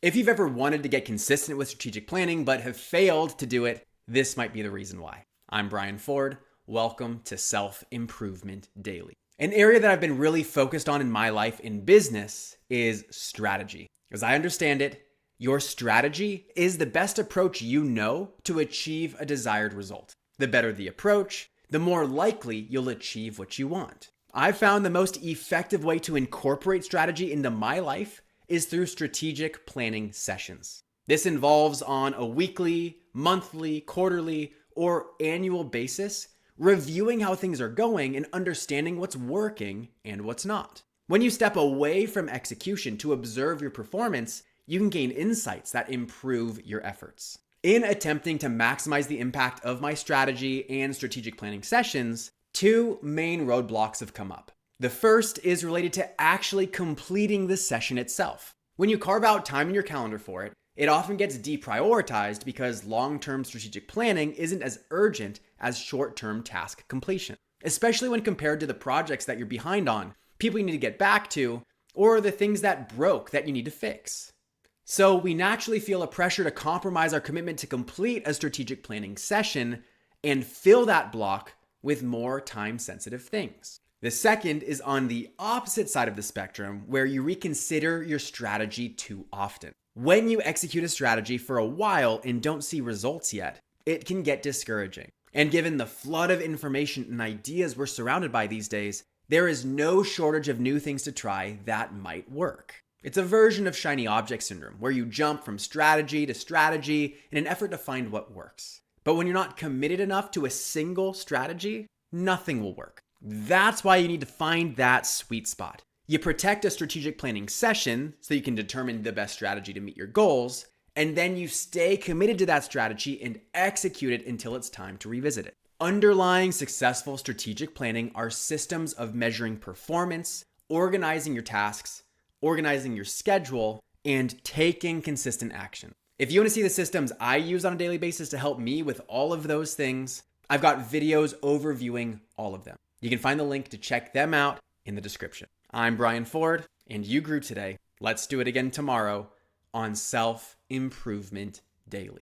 If you've ever wanted to get consistent with strategic planning but have failed to do it, this might be the reason why. I'm Brian Ford. Welcome to Self-Improvement Daily. An area that I've been really focused on in my life in business is strategy. As I understand it, your strategy is the best approach you know to achieve a desired result. The better the approach, the more likely you'll achieve what you want. I've found the most effective way to incorporate strategy into my life is through strategic planning sessions. This involves on a weekly, monthly, quarterly, or annual basis, reviewing how things are going and understanding what's working and what's not. When you step away from execution to observe your performance, you can gain insights that improve your efforts. In attempting to maximize the impact of my strategy and strategic planning sessions, two main roadblocks have come up. The first is related to actually completing the session itself. When you carve out time in your calendar for it, it often gets deprioritized because long-term strategic planning isn't as urgent as short-term task completion, especially when compared to the projects that you're behind on, people you need to get back to, or the things that broke that you need to fix. So we naturally feel a pressure to compromise our commitment to complete a strategic planning session and fill that block with more time-sensitive things. The second is on the opposite side of the spectrum, where you reconsider your strategy too often. When you execute a strategy for a while and don't see results yet, it can get discouraging. And given the flood of information and ideas we're surrounded by these days, there is no shortage of new things to try that might work. It's a version of shiny object syndrome, where you jump from strategy to strategy in an effort to find what works. But when you're not committed enough to a single strategy, nothing will work. That's why you need to find that sweet spot. You protect a strategic planning session so you can determine the best strategy to meet your goals, and then you stay committed to that strategy and execute it until it's time to revisit it. Underlying successful strategic planning are systems of measuring performance, organizing your tasks, organizing your schedule, and taking consistent action. If you want to see the systems I use on a daily basis to help me with all of those things, I've got videos overviewing all of them. You can find the link to check them out in the description. I'm Brian Ford, and you grew today. Let's do it again tomorrow on Self-Improvement Daily.